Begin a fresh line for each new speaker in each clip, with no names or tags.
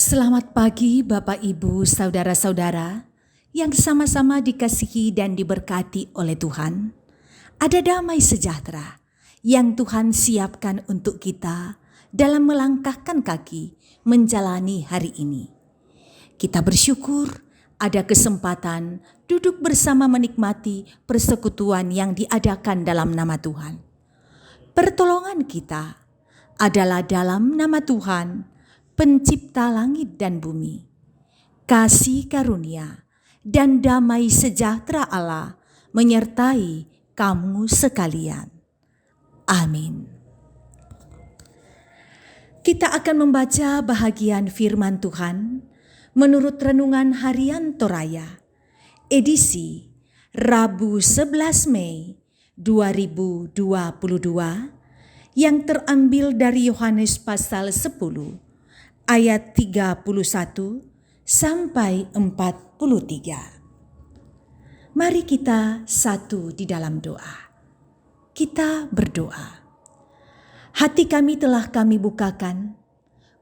Selamat pagi Bapak Ibu, saudara-saudara yang sama-sama dikasihi dan diberkati oleh Tuhan. Ada damai sejahtera yang Tuhan siapkan untuk kita dalam melangkahkan kaki menjalani hari ini. Kita bersyukur ada kesempatan duduk bersama menikmati persekutuan yang diadakan dalam nama Tuhan. Pertolongan kita adalah dalam nama Tuhan, Pencipta langit dan bumi. Kasih karunia dan damai sejahtera Allah menyertai kamu sekalian. Amin. Kita akan membaca bahagian firman Tuhan menurut Renungan Harian Toraya, edisi Rabu 11 Mei 2022 yang terambil dari Yohanes pasal 10 ayat 31 sampai 43. Mari kita satu di dalam doa. Kita berdoa. Hati kami telah kami bukakan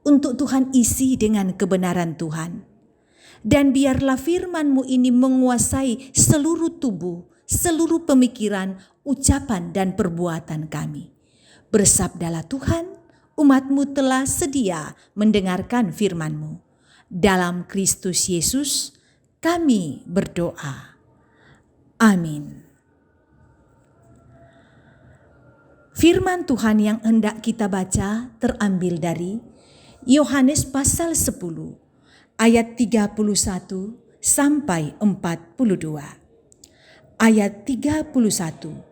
untuk Tuhan isi dengan kebenaran Tuhan. Dan biarlah firman-Mu ini menguasai seluruh tubuh, seluruh pemikiran, ucapan dan perbuatan kami. Bersabdalah Tuhan, umat-Mu telah sedia mendengarkan firman-Mu. Dalam Kristus Yesus kami berdoa. Amin. Firman Tuhan yang hendak kita baca terambil dari Yohanes pasal 10 ayat 31 sampai 42. Ayat 31.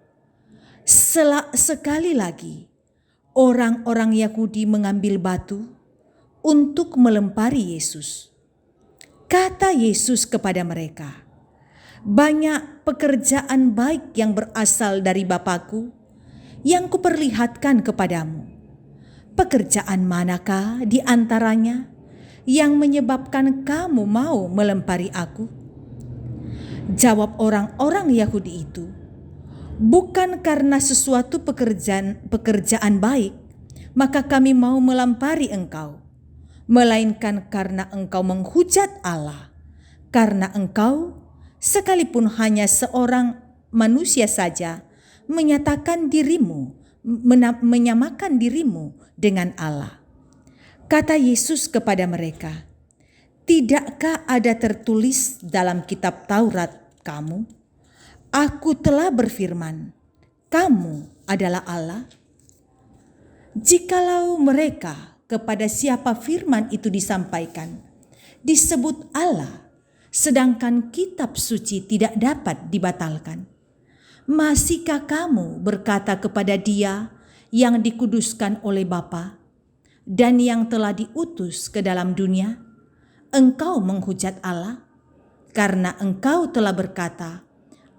Sekali lagi orang-orang Yahudi mengambil batu untuk melempari Yesus. Kata Yesus kepada mereka, "Banyak pekerjaan baik yang berasal dari Bapa-Ku yang kuperlihatkan kepadamu. Pekerjaan manakah di antaranya yang menyebabkan kamu mau melempari Aku?" Jawab orang-orang Yahudi itu, "Bukan karena sesuatu pekerjaan baik, maka kami mau melempari engkau, melainkan karena engkau menghujat Allah, karena engkau, sekalipun hanya seorang manusia saja, menyamakan dirimu dengan Allah." Kata Yesus kepada mereka, "Tidakkah ada tertulis dalam kitab Taurat kamu? Aku telah berfirman, kamu adalah Allah." Jikalau mereka kepada siapa firman itu disampaikan disebut Allah, sedangkan kitab suci tidak dapat dibatalkan, masihkah kamu berkata kepada Dia yang dikuduskan oleh Bapa dan yang telah diutus ke dalam dunia, engkau menghujat Allah, karena engkau telah berkata,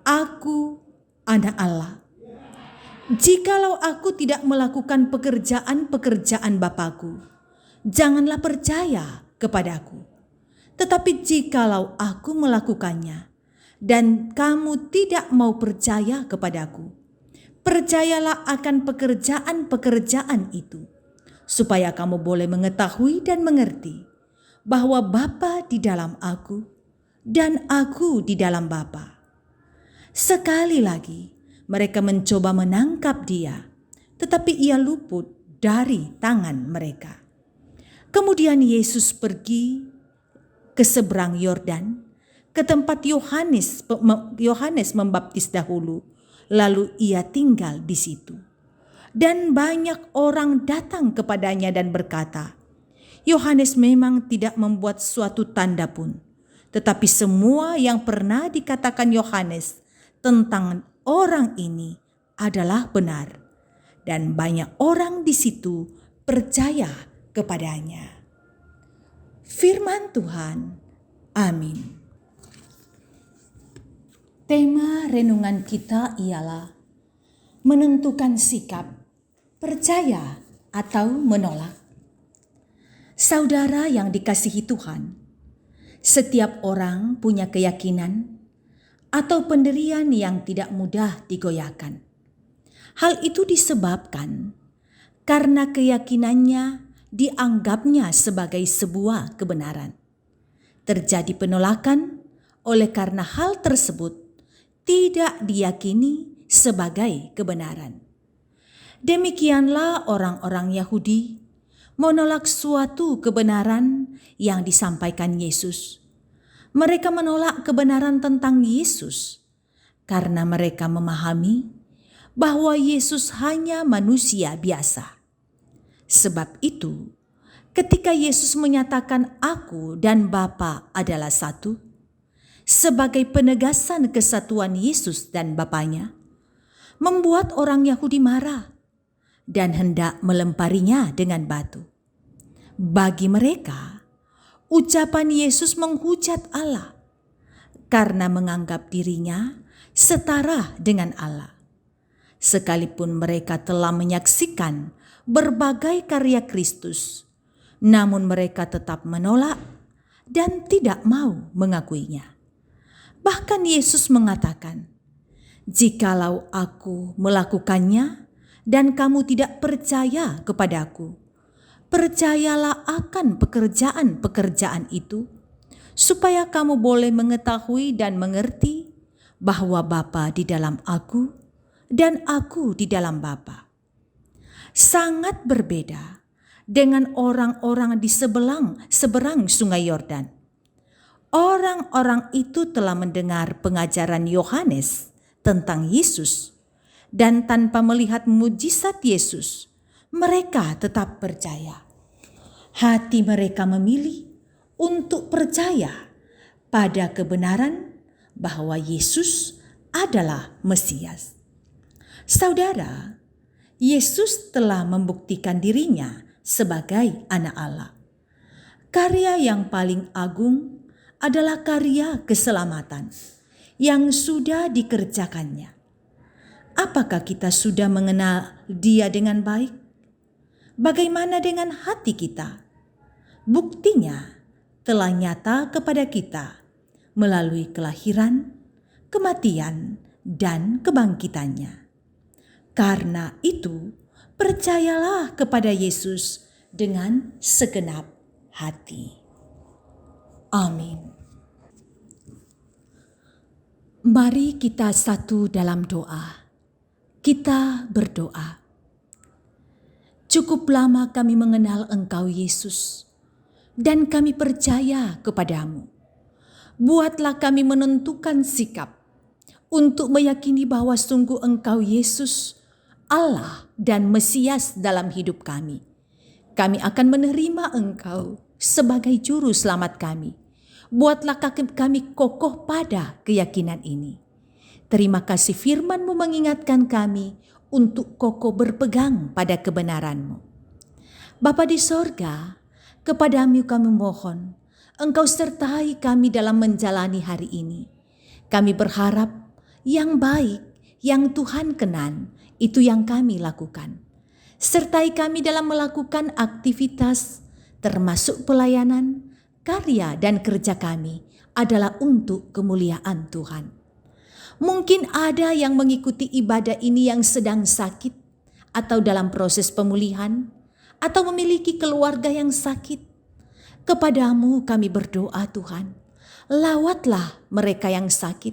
Aku anak Allah. Jikalau aku tidak melakukan pekerjaan-pekerjaan Bapa-Ku, janganlah percaya kepadaku. Tetapi jikalau aku melakukannya, dan kamu tidak mau percaya kepadaku, percayalah akan pekerjaan-pekerjaan itu, supaya kamu boleh mengetahui dan mengerti bahwa Bapa di dalam aku, dan aku di dalam Bapa. Sekali lagi mereka mencoba menangkap Dia, tetapi Ia luput dari tangan mereka. Kemudian Yesus pergi ke seberang Yordan, ke tempat Yohanes membaptis dahulu, lalu Ia tinggal di situ. Dan banyak orang datang kepadanya dan berkata, "Yohanes memang tidak membuat suatu tanda pun, tetapi semua yang pernah dikatakan Yohanes tentang orang ini adalah benar." Dan banyak orang di situ percaya kepadanya. Firman Tuhan. Amin. Tema renungan kita ialah menentukan sikap, percaya atau menolak. Saudara yang dikasihi Tuhan, setiap orang punya keyakinan atau pendirian yang tidak mudah digoyahkan. Hal itu disebabkan karena keyakinannya dianggapnya sebagai sebuah kebenaran. Terjadi penolakan oleh karena hal tersebut tidak diyakini sebagai kebenaran. Demikianlah orang-orang Yahudi menolak suatu kebenaran yang disampaikan Yesus. Mereka menolak kebenaran tentang Yesus karena mereka memahami bahwa Yesus hanya manusia biasa. Sebab itu, ketika Yesus menyatakan Aku dan Bapa adalah satu, sebagai penegasan kesatuan Yesus dan Bapanya, membuat orang Yahudi marah dan hendak melemparinya dengan batu. Bagi mereka, ucapan Yesus menghujat Allah karena menganggap dirinya setara dengan Allah. Sekalipun mereka telah menyaksikan berbagai karya Kristus, namun mereka tetap menolak dan tidak mau mengakuinya. Bahkan Yesus mengatakan, "Jikalau Aku melakukannya dan kamu tidak percaya kepadaku, percayalah akan pekerjaan-pekerjaan itu, supaya kamu boleh mengetahui dan mengerti bahwa Bapa di dalam Aku dan Aku di dalam Bapa." Sangat berbeda dengan orang-orang di seberang Sungai Yordan. Orang-orang itu telah mendengar pengajaran Yohanes tentang Yesus, dan tanpa melihat mujizat Yesus, mereka tetap percaya. Hati mereka memilih untuk percaya pada kebenaran bahwa Yesus adalah Mesias. Saudara, Yesus telah membuktikan dirinya sebagai Anak Allah. Karya yang paling agung adalah karya keselamatan yang sudah dikerjakannya. Apakah kita sudah mengenal Dia dengan baik? Bagaimana dengan hati kita? Buktinya telah nyata kepada kita melalui kelahiran, kematian, dan kebangkitannya. Karena itu, percayalah kepada Yesus dengan segenap hati. Amin. Mari kita satu dalam doa. Kita berdoa. Cukup lama kami mengenal Engkau, Yesus, dan kami percaya kepadamu. Buatlah kami menentukan sikap untuk meyakini bahwa sungguh Engkau, Yesus, Allah dan Mesias dalam hidup kami. Kami akan menerima Engkau sebagai juru selamat kami. Buatlah kami kokoh pada keyakinan ini. Terima kasih firman-Mu mengingatkan kami untuk kokoh berpegang pada kebenaran-Mu. Bapa di sorga, kepadamu kami mohon, Engkau sertai kami dalam menjalani hari ini. Kami berharap yang baik, yang Tuhan kenan, itu yang kami lakukan. Sertai kami dalam melakukan aktivitas, termasuk pelayanan, karya dan kerja kami adalah untuk kemuliaan Tuhan. Mungkin ada yang mengikuti ibadah ini yang sedang sakit, atau dalam proses pemulihan, atau memiliki keluarga yang sakit. Kepadamu kami berdoa Tuhan, lawatlah mereka yang sakit,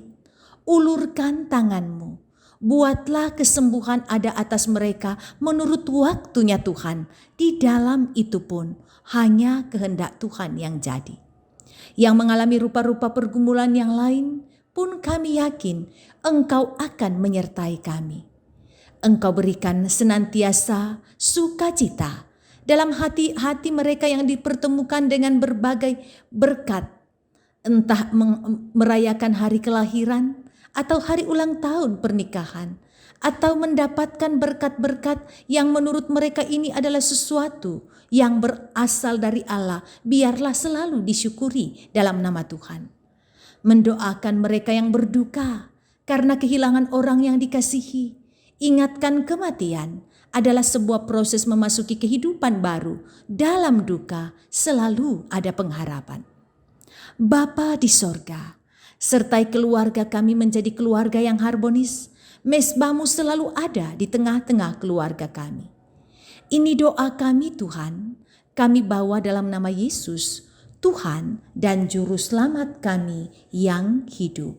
ulurkan tangan-Mu. Buatlah kesembuhan ada atas mereka menurut waktunya Tuhan. Di dalam itu pun hanya kehendak Tuhan yang jadi. Yang mengalami rupa-rupa pergumulan yang lain pun kami yakin Engkau akan menyertai kami. Engkau berikan senantiasa sukacita dalam hati-hati mereka yang dipertemukan dengan berbagai berkat. Entah merayakan hari kelahiran, atau hari ulang tahun pernikahan, atau mendapatkan berkat-berkat yang menurut mereka ini adalah sesuatu yang berasal dari Allah, biarlah selalu disyukuri dalam nama Tuhan. Mendoakan mereka yang berduka karena kehilangan orang yang dikasihi. Ingatkan kematian adalah sebuah proses memasuki kehidupan baru. Dalam duka selalu ada pengharapan. Bapa di sorga, sertai keluarga kami menjadi keluarga yang harmonis. Mesbah-Mu selalu ada di tengah-tengah keluarga kami. Ini doa kami Tuhan, kami bawa dalam nama Yesus, Tuhan dan Juru Selamat kami yang hidup.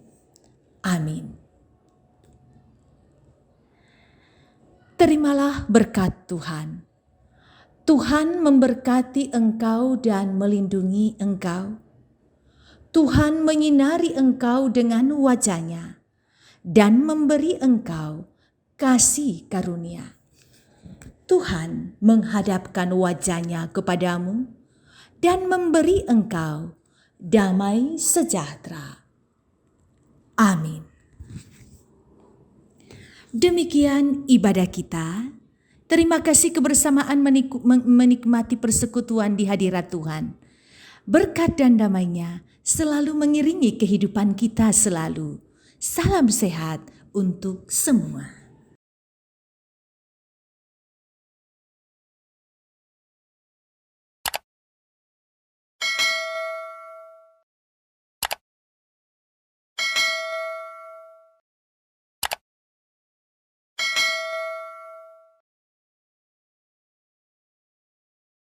Amin. Terimalah berkat Tuhan. Tuhan memberkati engkau dan melindungi engkau. Tuhan menyinari engkau dengan wajah-Nya dan memberi engkau kasih karunia. Tuhan menghadapkan wajah-Nya kepadamu dan memberi engkau damai sejahtera. Amin. Demikian ibadah kita. Terima kasih kebersamaan menikmati persekutuan di hadirat Tuhan. Berkat dan damai-Nya selalu mengiringi kehidupan kita selalu. Salam sehat untuk semua.